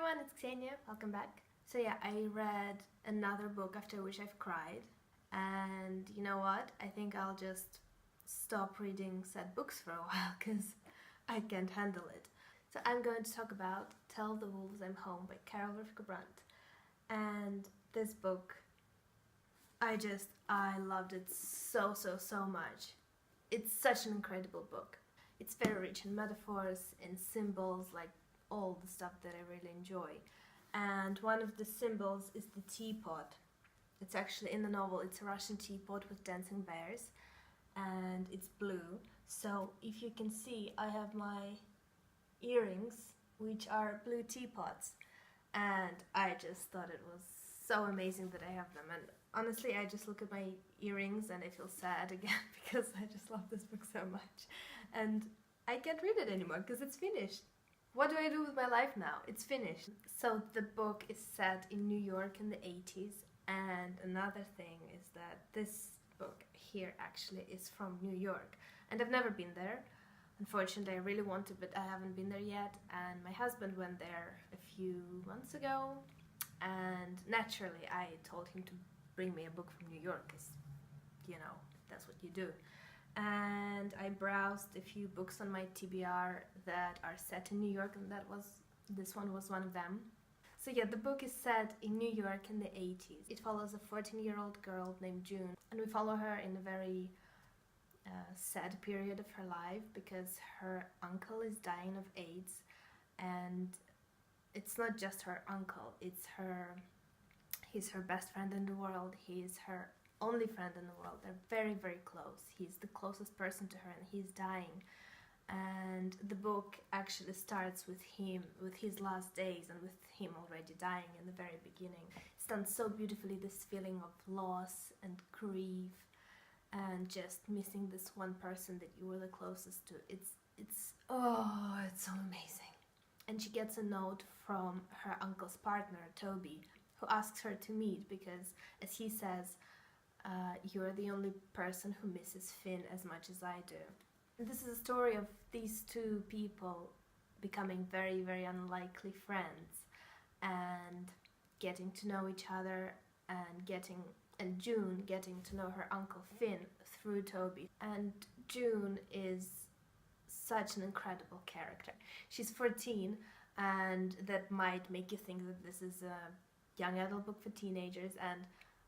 everyone, it's Ksenia, welcome back. So yeah, I read another book after which I've cried, and you know what? I think I'll just stop reading said books for a while because I can't handle it. So I'm going to talk about Tell the Wolves I'm Home by Carol Brandt. And this book, I loved it so much. It's such an incredible book. It's very rich in metaphors, in symbols, like all the stuff that I really enjoy. And one of the symbols is the teapot. It's actually in the novel, it's a Russian teapot with dancing bears, and it's blue. So if you can see, I have my earrings, which are blue teapots, and I just thought it was so amazing that I have them. And honestly, I just look at my earrings and I feel sad again because I just love this book so much. And I can't read it anymore because it's finished. What do I do with my life now? It's finished. So the book is set in New York in the 80s, and another thing is that this book here actually is from New York, and I've never been there. Unfortunately, I really want to, but I haven't been there yet, and my husband went there a few months ago, and naturally I told him to bring me a book from New York because, you know, that's what you do. And I browsed a few books on my TBR that are set in New York, and this one was one of them. So yeah, the book is set in New York in the 80s. It follows a 14-year-old girl named June, and we follow her in a very sad period of her life because her uncle is dying of AIDS, and it's not just her uncle, he's her best friend in the world, he's her only friend in the world. They're very close. He's the closest person to her, and he's dying. And the book actually starts with him, with his last days, and with him already dying in the very beginning. It's done so beautifully, this feeling of loss and grief and just missing this one person that you were the closest to. It's so amazing. And she gets a note from her uncle's partner, Toby, who asks her to meet because, as he says, you're the only person who misses Finn as much as I do. And this is a story of these two people becoming very unlikely friends and getting to know each other, and June getting to know her uncle Finn through Toby. And June is such an incredible character. She's 14, and that might make you think that this is a young adult book for teenagers, and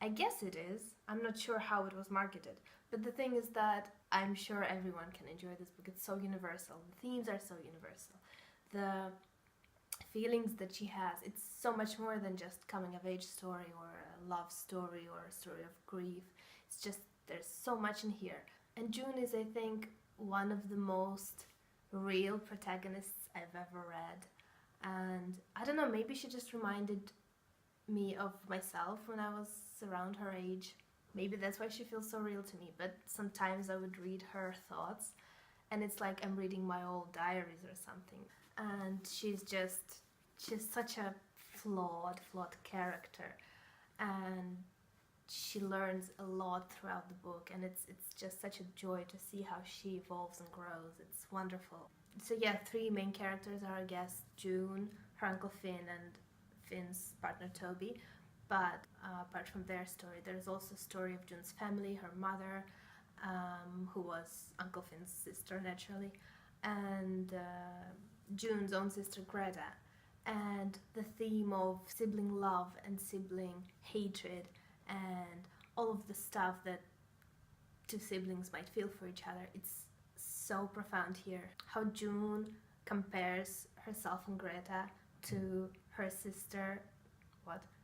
I guess it is. I'm not sure how it was marketed, but the thing is that I'm sure everyone can enjoy this book. It's so universal. The themes are so universal. The feelings that she has, it's so much more than just coming of age story or a love story or a story of grief. It's just, there's so much in here. And June is, I think, one of the most real protagonists I've ever read. And I don't know, maybe she just reminded me of myself when I was around her age. Maybe that's why she feels so real to me. But sometimes I would read her thoughts and it's like I'm reading my old diaries or something. And she's such a flawed character, and she learns a lot throughout the book, and it's just such a joy to see how she evolves and grows. It's wonderful. So yeah, three main characters are, I guess, June, her uncle Finn, and Finn's partner Toby. But apart from their story, there's also a story of June's family, her mother, who was Uncle Finn's sister naturally, and June's own sister Greta, and the theme of sibling love and sibling hatred and all of the stuff that two siblings might feel for each other. It's so profound here. How June compares herself and Greta to her sister,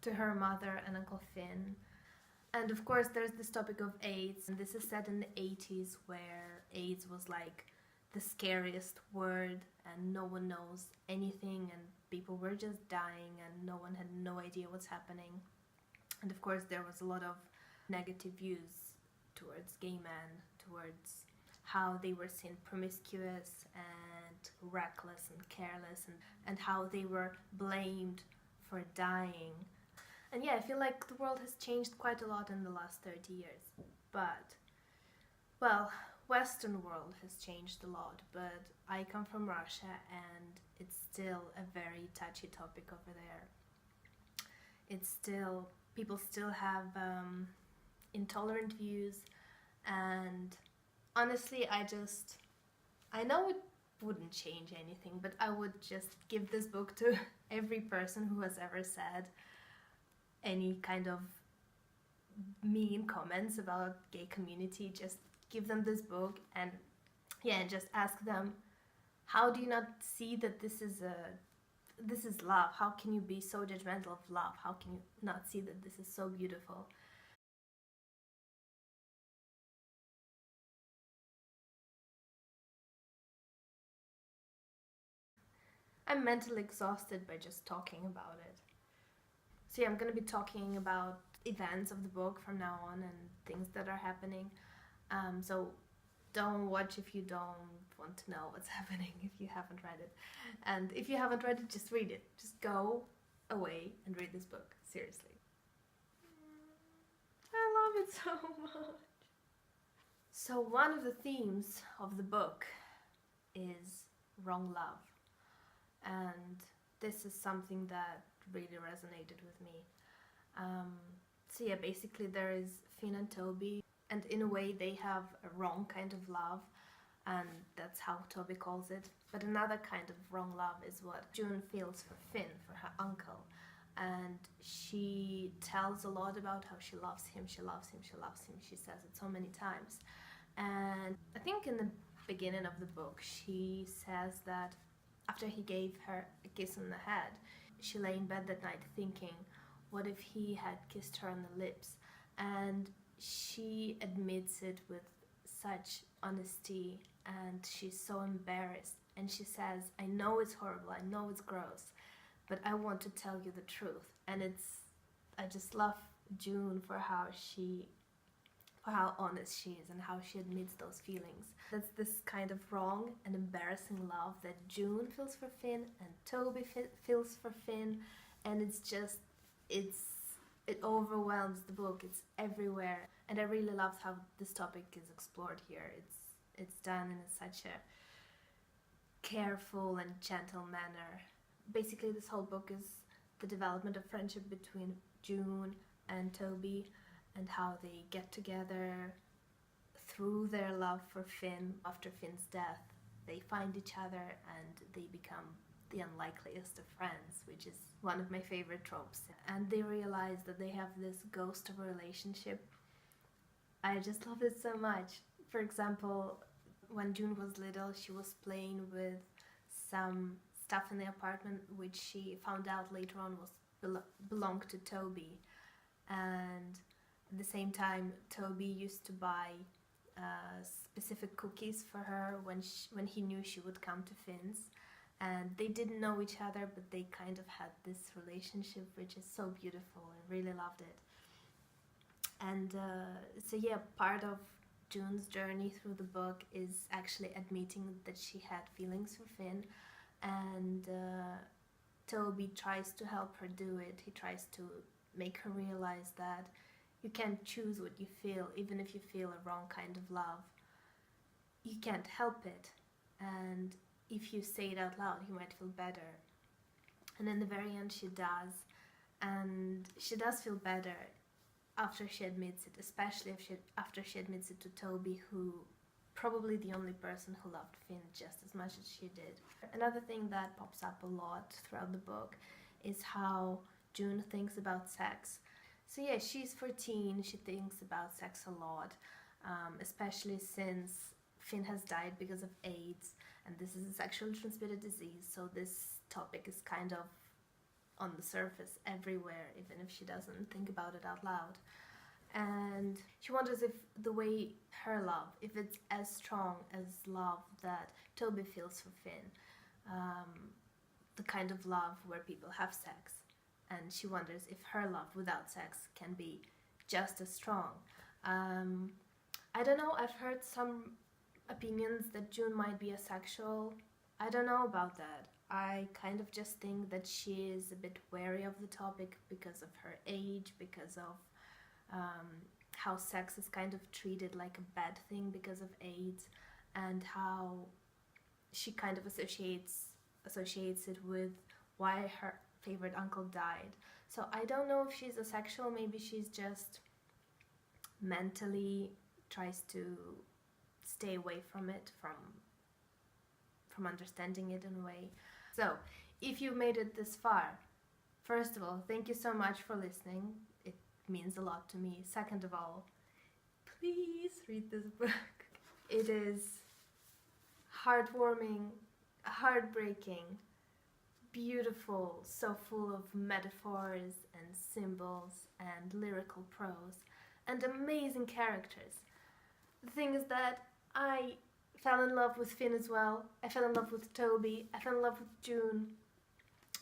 to her mother and Uncle Finn. And of course there's this topic of AIDS, and this is set in the 80s where AIDS was like the scariest word and no one knows anything and people were just dying and no one had no idea what's happening. And of course there was a lot of negative views towards gay men, towards how they were seen promiscuous and reckless and careless, and how they were blamed for dying. And yeah, I feel like the world has changed quite a lot in the last 30 years. But, well, Western world has changed a lot, but I come from Russia and it's still a very touchy topic over there. It's still, people still have intolerant views, and honestly, I know it wouldn't change anything, but I would just give this book to every person who has ever said any kind of mean comments about gay community. Just give them this book, and just ask them, how do you not see that this is love? How can you be so judgmental of love? How can you not see that this is so beautiful? I'm mentally exhausted by just talking about it. So yeah, I'm gonna be talking about events of the book from now on and things that are happening. So don't watch if you don't want to know what's happening, if you haven't read it. And if you haven't read it, just read it. Just go away and read this book. Seriously. I love it so much. So one of the themes of the book is wrong love. And this is something that really resonated with me. So yeah, basically there is Finn and Toby, and in a way they have a wrong kind of love, and that's how Toby calls it. But another kind of wrong love is what June feels for Finn, for her uncle. And she tells a lot about how she loves him, she loves him, she loves him. She says it so many times. And I think in the beginning of the book, she says that after he gave her a kiss on the head, she lay in bed that night thinking, what if he had kissed her on the lips? And she admits it with such honesty, and she's so embarrassed. And she says, I know it's horrible, I know it's gross, but I want to tell you the truth. And I just love June for how honest she is and how she admits those feelings. That's this kind of wrong and embarrassing love that June feels for Finn and Toby feels for Finn, and it overwhelms the book. It's everywhere, and I really love how this topic is explored here. It's done in such a careful and gentle manner. Basically, this whole book is the development of friendship between June and Toby, and how they get together through their love for Finn. After Finn's death, they find each other and they become the unlikeliest of friends, which is one of my favorite tropes. And they realize that they have this ghost of a relationship. I just love it so much. For example, when June was little, she was playing with some stuff in the apartment which she found out later on belonged to Toby. And at the same time, Toby used to buy specific cookies for her when he knew she would come to Finn's. And they didn't know each other, but they kind of had this relationship, which is so beautiful. I really loved it. And so yeah, part of June's journey through the book is actually admitting that she had feelings for Finn, and Toby tries to help her do it. He tries to make her realize that you can't choose what you feel, even if you feel a wrong kind of love. You can't help it, and if you say it out loud, you might feel better. And in the very end, she does, and she does feel better after she admits it, especially after she admits it to Toby, who probably the only person who loved Finn just as much as she did. Another thing that pops up a lot throughout the book is how June thinks about sex. So yeah, she's 14, she thinks about sex a lot, especially since Finn has died because of AIDS, and this is a sexually transmitted disease, so this topic is kind of on the surface everywhere, even if she doesn't think about it out loud. And she wonders if the way her love, if it's as strong as love that Toby feels for Finn, the kind of love where people have sex. And she wonders if her love without sex can be just as strong. I don't know, I've heard some opinions that June might be asexual. I don't know about that. I kind of just think that she is a bit wary of the topic because of her age, because of how sex is kind of treated like a bad thing because of AIDS, and how she kind of associates it with why her favorite uncle died. So I don't know if she's asexual, maybe she's just mentally tries to stay away from it, from understanding it in a way. So if you made it this far, first of all, thank you so much for listening. It means a lot to me. Second of all, please read this book. It is heartwarming, heartbreaking, beautiful, so full of metaphors and symbols and lyrical prose and amazing characters. The thing is that I fell in love with Finn as well. I fell in love with Toby. I fell in love with June.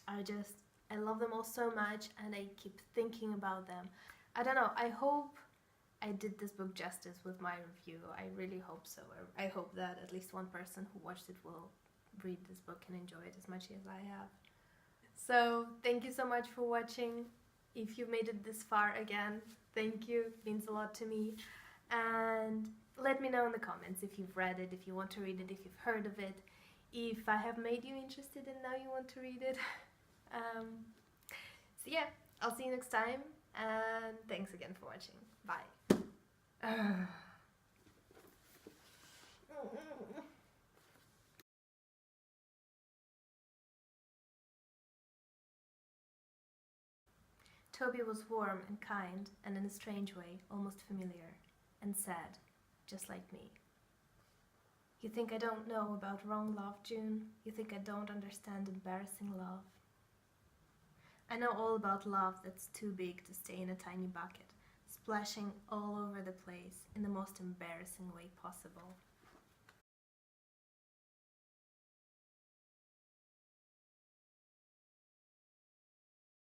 I love them all so much, and I keep thinking about them. I don't know, I hope I did this book justice with my review. I really hope so. I hope that at least one person who watched it will read this book and enjoy it as much as I have. So thank you so much for watching. If you've made it this far, again, thank you. It means a lot to me. And let me know in the comments if you've read it, if you want to read it, if you've heard of it, if I have made you interested and now you want to read it. So yeah, I'll see you next time, and thanks again for watching. Bye. Toby was warm and kind, and in a strange way, almost familiar, and sad, just like me. You think I don't know about wrong love, June? You think I don't understand embarrassing love? I know all about love that's too big to stay in a tiny bucket, splashing all over the place in the most embarrassing way possible.